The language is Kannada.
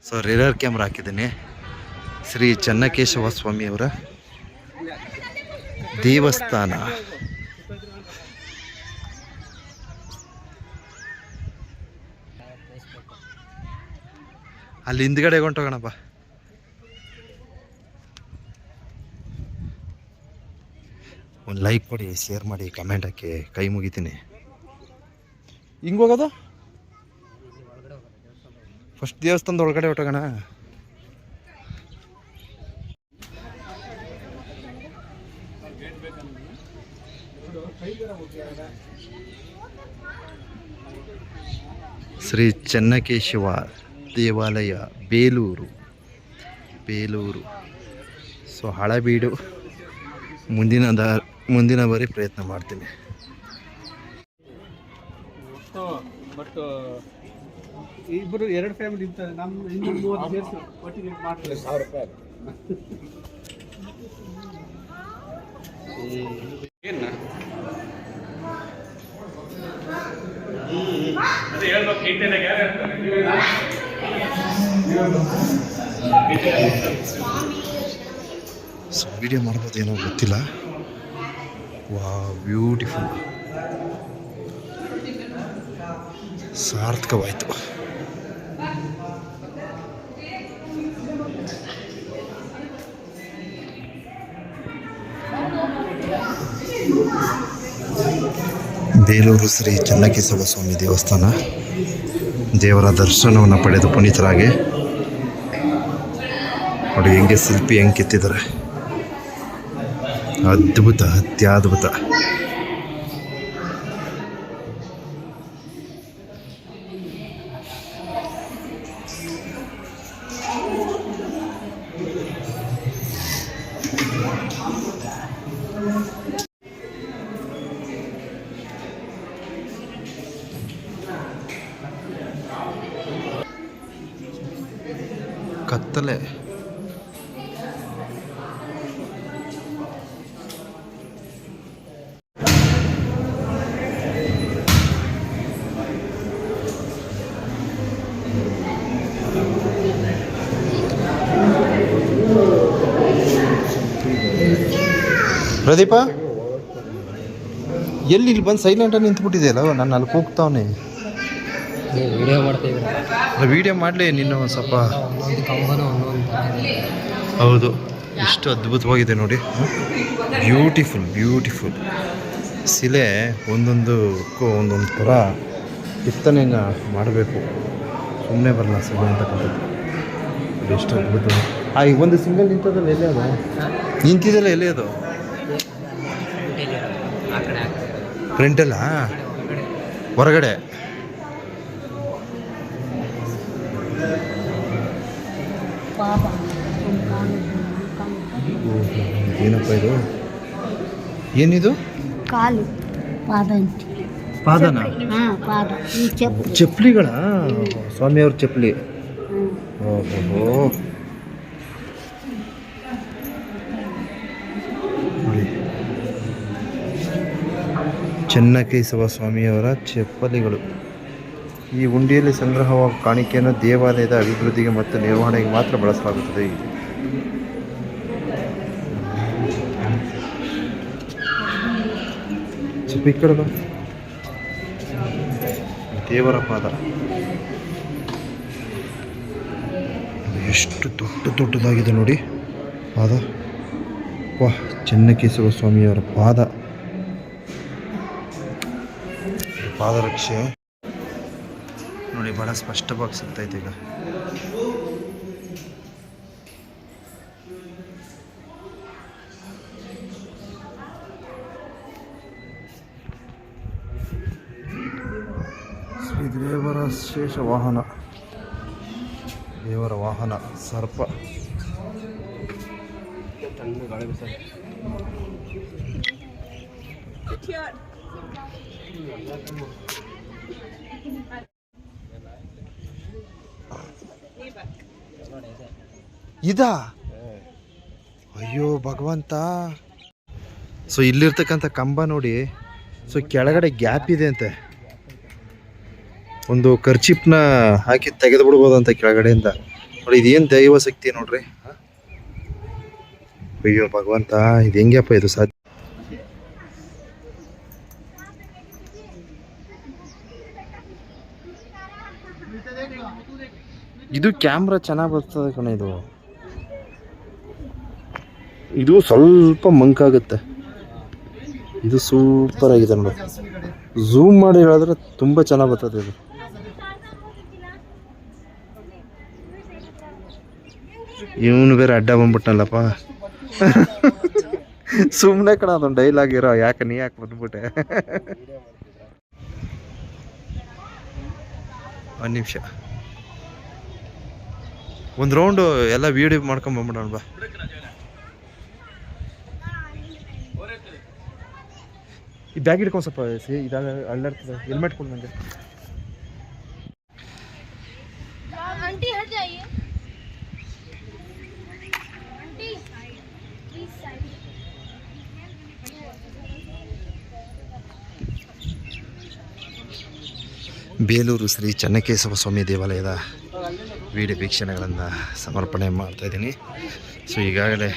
ಸೊ ರಿಯರ್ ಕ್ಯಾಮ್ರಾ ಹಾಕಿದ್ದೀನಿ. ಶ್ರೀ ಚೆನ್ನಕೇಶವ ಸ್ವಾಮಿಯವರ ದೇವಸ್ಥಾನ. ಅಲ್ಲಿ ಹಿಂದ್ಗಡೆ ಹೊಂಟೋಗೋಣಪ್ಪ. ಒಂದು ಲೈಕ್ ಕೊಡಿ, ಶೇರ್ ಮಾಡಿ, ಕಮೆಂಟ್ ಹಾಕಿ, ಕೈ ಮುಗಿತೀನಿ. ಹಿಂಗೆ ಹೋಗೋದು ಫಸ್ಟ್ ದೇವಸ್ಥಾನದ ಒಳಗಡೆ ಹೊಟ್ಟೋಗೋಣ. ಶ್ರೀ ಚೆನ್ನಕೇಶವ ದೇವಾಲಯ, ಬೇಲೂರು. ಸೊ ಹಳಬೀಡು. ಮುಂದಿನ ಬಾರಿ ಪ್ರಯತ್ನ ಮಾಡ್ತೀನಿ. ಬಟ್ ಇಬ್ಬರು 2 ಫ್ಯಾಮಿಲಿ ಇರ್ತಾರೆ. ನಮ್ಮ ಇನ್ನೊಂದು 30 ಸೇರಿಸಿ ಒಟ್ಟಿಗೆ ಮಾಡ್ತಾರೆ. 1000 ರೂಪಾಯಿ ಏನು ಅದೇ ಹೇಳ್ಬೇಕು. ಇಂಟೆನಾಗ ಯಾರು ಇರ್ತಾರೆ? ಸೊ ವಿಡಿಯೋ ಮಾಡ್ಬೋದು, ಏನೋ ಗೊತ್ತಿಲ್ಲ. ವಾ, ಬ್ಯೂಟಿಫುಲ್, ಸಾರ್ಥಕವಾಯಿತು. ಬೇಲೂರು ಶ್ರೀ ಚೆನ್ನಕೇಶವ ಸ್ವಾಮಿ ದೇವಸ್ಥಾನ. ದೇವರ ದರ್ಶನವನ್ನು ಪಡೆದು ಪುನೀತರಾಗಿ ನೋಡಿ ಹೆಂಗೆ ಶಿಲ್ಪಿ ಹೆಂಗೆ ಕೆತ್ತಿದ್ದಾರೆ. ಅದ್ಭುತ, ಅತ್ಯದ್ಭುತ. ಕತ್ತಲೆ. ಪ್ರದೀಪ, ಎಲ್ಲಿ ಇಲ್ಲಿ ಬಂದು ಸೈಲೆಂಟಾಗಿ ನಿಂತ್ಬಿಟ್ಟಿದೆಯಲ್ಲ? ನಾನು ಅಲ್ಲಿ ಕೂಗ್ತಾವನೆ. ವಿಡಿಯೋ ಮಾಡಲಿ ನಿನ್ನ ಒಂದು ಸ್ವಲ್ಪ. ಹೌದು, ಎಷ್ಟು ಅದ್ಭುತವಾಗಿದೆ ನೋಡಿ. ಬ್ಯೂಟಿಫುಲ್ ಶಿಲೆ. ಒಂದೊಂದಕ್ಕೂ ಒಂದೊಂದು ಥರ ಕೆತ್ತನೆ ಮಾಡಬೇಕು, ಸುಮ್ಮನೆ ಬರಲ್ಲ ಶಿಲೆ ಅಂತಕ್ಕಂಥದ್ದು. ಎಷ್ಟು ಅದ್ಭುತ. ಈಗ ಒಂದು ಸಿಂಗಲ್ ನಿಂತದಲ್ಲ, ಎಲ್ಲೇ ಅದು ನಿಂತಿದೆಲ್ಲ, ಎಲ್ಲೇ ಅದು ಫ್ರಂಟಲ್ಲ, ಹೊರಗಡೆ. ಏನಪ್ಪ ಇದು? ಏನಿದು? ಕಾಲು ಪಾದನ? ಚಪ್ಪಲಿಗಳ? ಸ್ವಾಮಿಯವ್ರ ಚಪ್ಪಲಿ. ಓಹೋ, ಚೆನ್ನಕೇಶವ ಸ್ವಾಮಿಯವರ ಚಪ್ಪಲಿಗಳು. ಈ ಹುಂಡಿಯಲ್ಲಿ ಸಂಗ್ರಹವಾದ ಕಾಣಿಕೆಯನ್ನು ದೇವಾಲಯದ ಅಭಿವೃದ್ಧಿಗೆ ಮತ್ತು ನಿರ್ವಹಣೆಗೆ ಮಾತ್ರ ಬಳಸಲಾಗುತ್ತದೆ. ಸ್ಪೀಕರ್ ದೇವರ ಪಾದ ಎಷ್ಟು ದೊಡ್ಡದಾಗಿದೆ ನೋಡಿ ಪಾದ. ವಾಹ್, ಚೆನ್ನಕೇಶವ ಸ್ವಾಮಿಯವರ ಪಾದರಕ್ಷೆ ನೋಡಿ, ಭಾಳ ಸ್ಪಷ್ಟವಾಗಿ ಸಿಗ್ತೈತೆ ಈಗ. ಶ್ರೀ ದೇವರ ಶೇಷ ವಾಹನ, ದೇವರ ವಾಹನ ಸರ್ಪ. ಇದಾ? ಅಯ್ಯೋ ಭಗವಂತ. ಸೊ ಇಲ್ಲಿರ್ತಕ್ಕಂಥ ಕಂಬ ನೋಡಿ, ಸೊ ಕೆಳಗಡೆ ಗ್ಯಾಪ್ ಇದೆ ಅಂತೆ. ಒಂದು ಕರ್ಚಿಪ್ನ ಹಾಕಿ ತೆಗೆದು ಬಿಡ್ಬೋದಂತೆ ಕೆಳಗಡೆಯಿಂದ. ನೋಡಿ ಇದೇನು ದೈವ ಶಕ್ತಿ ನೋಡ್ರಿ. ಅಯ್ಯೋ ಭಗವಂತ, ಇದು ಹೆಂಗ್ಯಪ್ಪ ಇದು ಸಾಧ್ಯ? ಇದು ಕ್ಯಾಮ್ರಾ ಚೆನ್ನಾಗಿ ಬರ್ತದೆ ಕಣ. ಇದು ಸ್ವಲ್ಪ ಮಂಕಾಗುತ್ತೆ. ಇದು ಸೂಪರ್ ಆಗಿದೆ ನೋಡಿ. ಝೂಮ್ ಮಾಡಿ ಹೇಳಿದ್ರೆ ತುಂಬ ಚೆನ್ನಾಗಿ ಬರ್ತದೆ ಇದು. ಇವನು ಬೇರೆ ಅಡ್ಡ ಬಂದ್ಬಿಟ್ಟನಲ್ಲಪ್ಪ. ಸುಮ್ಮನೆ ಕಣ ಅದೊಂದು ಡೈಲಾಗ್ ಇರೋ, ಯಾಕೆ ನೀ ಯಾಕೆ ಬಂದ್ಬಿಟ್ಟೆ. ಒಂದು ನಿಮಿಷ, ಒಂದು ರೌಂಡು ಎಲ್ಲ ವೀಡಿಯೋ ಮಾಡ್ಕೊಂಬಂದ್ಬಿಡೋಣ ಬಾ. ಈ ಬ್ಯಾಗ್ ಹಿಡ್ಕೊಂಡು ಸ್ವಲ್ಪ ಇದಾಗ ಅಳ್ಳಾಡ್ತದೆ. ಹೆಲ್ಮೆಟ್ ಕೊಡು ನನಗೆ. आंटी हट जाइए aunty please side Belur Shri Chennakeshava Swamy ದೇವಾಲಯದ ವಿಡಿಯೋ ವೀಕ್ಷಣೆಗಳನ್ನು ಸಮರ್ಪಣೆ ಮಾಡ್ತಾಯಿದ್ದೀನಿ. ಸೊ ಈಗಾಗಲೇ